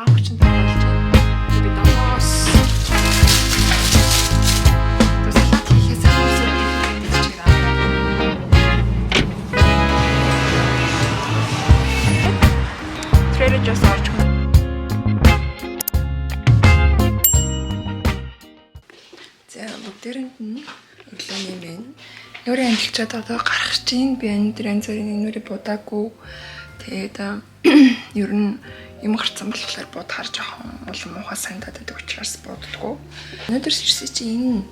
Авч энэ болж байна. Би домоос салат хийхээс өмнө гэж байна. Trader Joe's орж байна. За бүгдээрэнд нь өглөөний минь нүүрээ амжилчаад одоо гарах чинь би өндөр янз бүрийн нүүрээ будаагүй. Тэгээд ер нь юм гарцсан болохоор будахаар жоохон улам муухай сандаад байдаг учраас буддаггүй. Өнөөдөр ирсэн чинь энэ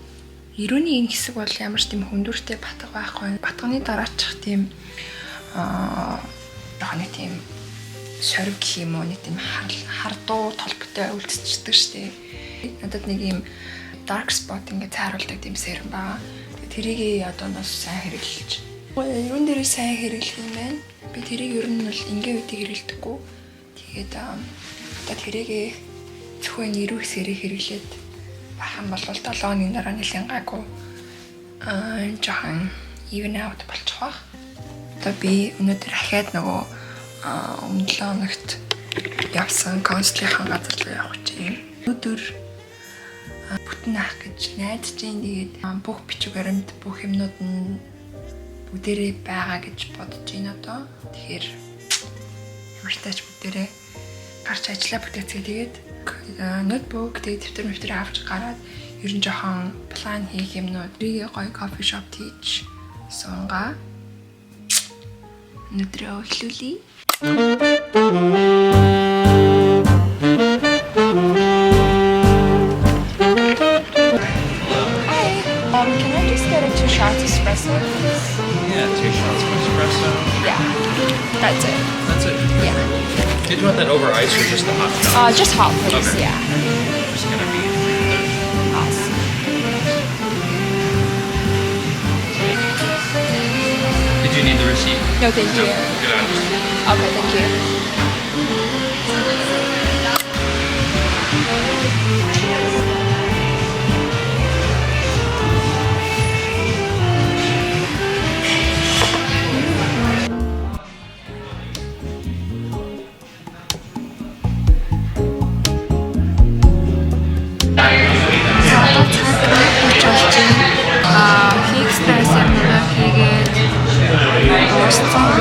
эрүүний энэ хэсэг бол ямар ч тийм хөндүртэй батга байхгүй. Батганы дараачих тийм нэг тийм сорив гэх юм уу, нэг тийм хардуу толботой үлдчихдэг штеп. Надад нэг юм dark spot ингээд цааруулдаг тийм сэрэм байгаа. Тэрийг одоо нас сайн хэрэглэж. Юун дээр сайн хэрэглэх юм байна. Би тэрийг ер нь бол ингийн үедээ хэрэглэдэггүй. Тэгээд одоо тэрийг зөвхөн эрүү хэсгэрээ хэрэглээд бахан болвол 7 хоногийн дараа нэлээд гайгүй жоохон even out болчих واخ. Одоо би өнөөдөр ахаад нөгөө өмнө 7 хоногт явсан консулийнхаа газар руу явах чинь. Өнөөдөр бүтэн ах гэж найдаж чинь тэгээд бүх бичиг баримт бүх юмнууд нь бүгдээрээ байгаа гэж бодож байна одоо. Тэгэхээр ямар ч тач бүгдээрээ гарч ажиллаа бүтээцгээ. Тэгээд ноутбук тэгээд дэвтэр авч гараад ер нь жоохон план хийх юмнууд бигээ гоё кофе шоп хийж сонгаа. Өнөөдрөө эхлүүлье. Can I just get a 2 shots espresso? Yeah, 2 shots of espresso. Yeah, that's it. That's it? Yeah. Did you want that over ice or just the hot shot? Just hot, please. Okay. Yeah. Just gonna be Awesome. Did you need the receipt? No, thank you. Good on. Okay, thank you.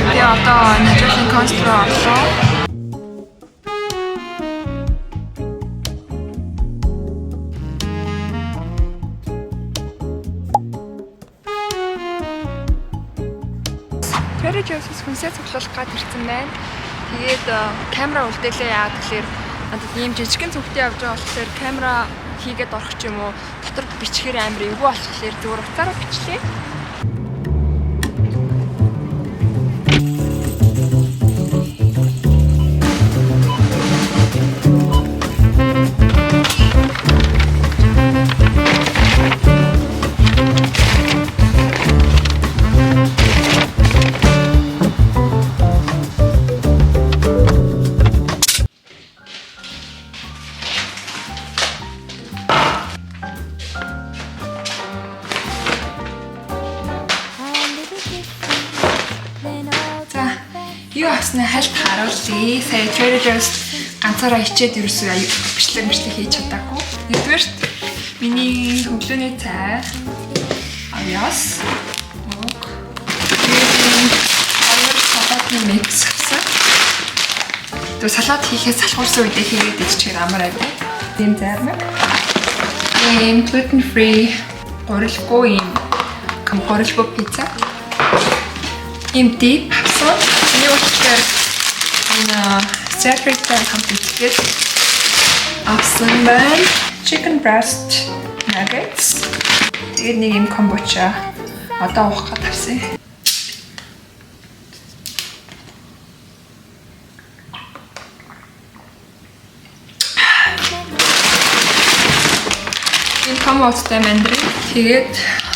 Би одоо нэжлийн констро орлоо. Trader Joe's хүнсээ цуглуулах гад ирсэн байна. Тэгээд камера үлдээлээ яа тэгэхээр надад ийм жижигхэн цүгтээ явж байгаа болохоор камера хийгээд орох ч юм уу дотор бичгээр амар эвгүй болохоор зүгээр уцаараа бичлээ. Юу авснаа хальт харуулъя. Сая Trader Joe's ганцаараа ичээд ерөөсөө бичлэг хийж чадаагүй. Нэгдүгээрт миний өглөөний цай, авьяас, мөг, салатын микс авсан. Тэгээ салат хийхээс салхуурсан үедээ хийгээд иччихээр амар айгүй. Тийм зармаг. Ийм gluten free гурилгүй ийм гурилгүй пицца. Ийм deep авсан. Миний болохоор энэ separate complete авсан байна. Chicken breast nuggets. Тэгээд нэг юм kombucha одоо уух гэж тавьсан. Энэ комбочтой мандарин, тэгээд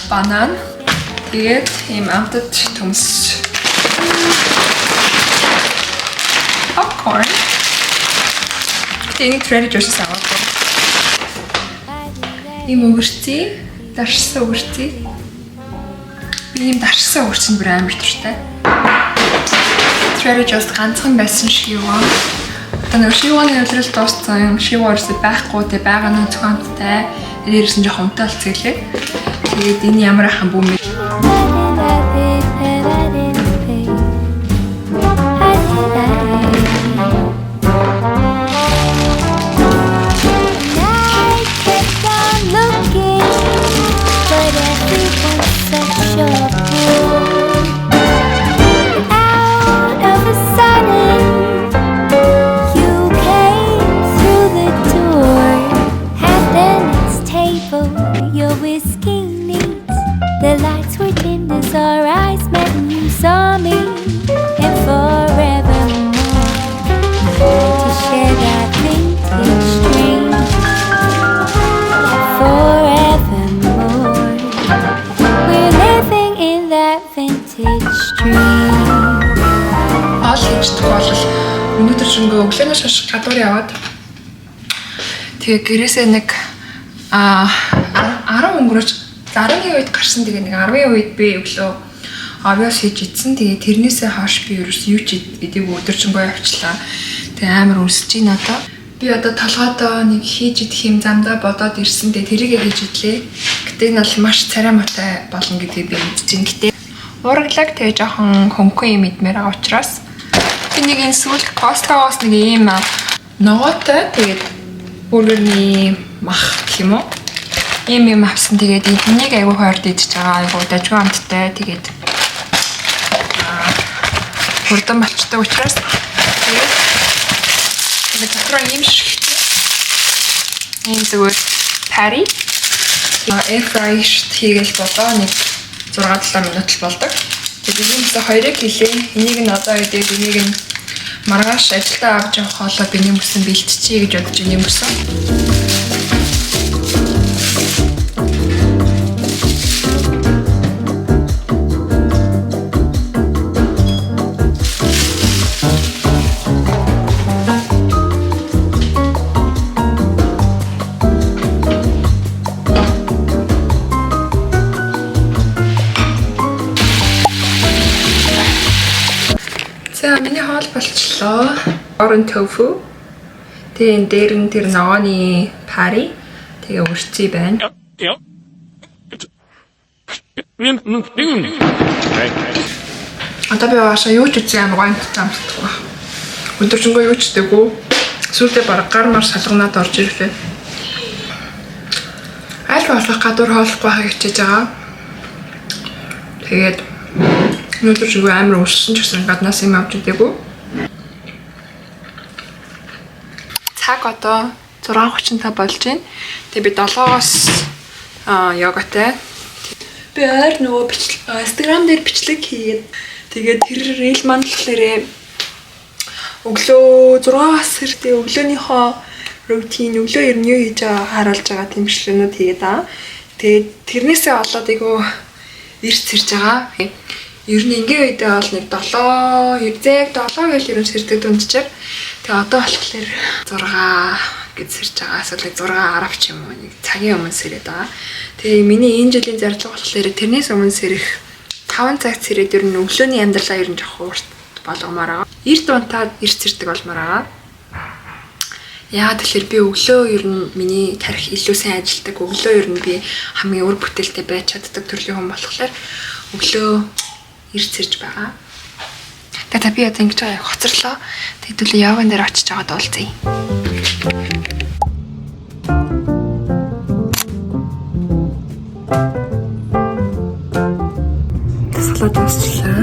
банан, тэгээд ийм амтд төмс. Popcorn. Тэний Trader Joe's аваад. Ийм өвөрцөө, даршсан өвөрцөө. Би ийм даршсан өвөрцөнд бүр амар дуртай. Trader Joe's ганцхан байсан шиг юм. Нэг шивооны нэвтрэл дууссан. Шивоо ерөөсөй байхгүй те байгаа нь цогцтой. Ирсэн жоохон унтаал цэглээ. Тэгээд энэ ямар хаан бүүм бэ? The lights were dim as our eyes met and you saw me. And forevermore, to share that vintage dream. Forevermore, we're living in that vintage dream. Ол хийждэг бол өнөөдөр шөнөгүй өглөөнөөс хойш гадуур яваад тэгээ гэрээсээ нэг 10 өнгөрөөж 11 үед гарсан. Тэгээ нэг 10-ийн үед би өглөө авиас хийж идсэн. Тэгээ тэрнээсээ хойш би ерөөс юу ч идэв өдөржингөө явчлаа. Тэгээ амар өлсөж байна одоо. Би одоо толгойдоо нэг хийж идэх юм замдаа бодоод ирсэн. Тэгээ тэрийгээ хийж идлээ. Гэтэ энэ бол маш царай матай болно гэдгийг би мэдчихээн. Гэтэ уурглаг тэгээ жоохон хөнгөн юм идмээр байгаа учраас би нэг энэ сүүл Costco-оос нэг ийм ногоотой тэгээд бүргэрний мах гэх юм уу? Ийм авсан. Тэгээд энийг айгүй хойрд идчихэж байгаа. Айгүй дажгүй амттай. Тэгээд хурдан болчтой учраас тэгээд дотроо ийм шиг ийм зүгээр пари air fryer хийгээл болоо нэг 6-7 минут л болдог. Тэгээд иймээс хоёрыг хийлээ. Энийг нь одоо идээд энийг нь маргааш ажилдаа авч явах хоолоо биний мөсөн бэлтчихье гэж бодож байна юм өсөн. За миний хоол болчлоо. Орон тофу. Тэгээ энэ дээр нь тэр ногооны пари. Тэгээ өрцөй байна. Одоо би баашаа юу ч үзье амар гонт замсдаг. Өдөржингөө юу ч дэггүй. Сүүлдээ бараг гар мар салганаад орж ирлээ. Аль болох гадуур хооллохгүй байхыг хичээж байгаа. Тэгээд өнөөдөр ч амар өссөн ч гэсэн гаднаас юм авч идэггүй. Цаг одоо 6:35 болж байна. Тэгээ би 7-оос йогатай. Би ойр нөгөө Instagram дээр бичлэг хийгээд тэгээд тэр рeel маань болохоор өглөө 6-аас ирдээ өглөөнийхөө рутин өглөө ер нь юу хийж байгааг харуулж байгаа тийм бичлэгнүүд хийгээд аа. Тэгээд тэрнээсээ болоод айгу эрт сэрж байгаа. Ер нь ингийн үедээ бол нэг 7 гэж ер нь сэрдэг дүнчээр. Тэгээ одоо болохоор 6 гэж сэрж байгаа. Эсвэл 6 10 ч юм уу нэг цагийн өмнө сэрээд байгаа. Тэгээ миний энэ жилийн зарлага болохоор тэрнээс өмнө сэрэх 5 цагт сэрээд ер нь өглөөний амьдралаа ер нь жоох урт болгомоор байгаа. Эрт унтаад эрт сэрдэг болмоор байгаа. Яагаад тэгэхээр би өглөө ер нь миний тарих илүү сайн ажилдаг. Өглөө ер нь би хамгийн үр бүтээлтэй байж чаддаг төрлийн хүн болохоор өглөө эрт сэрж байгаа. Тэгээд би одоо ингэж хоцорлоо. Тэгвэл явган дээр очиж байгаад уулзъя. Тэслээд дуусчлаа.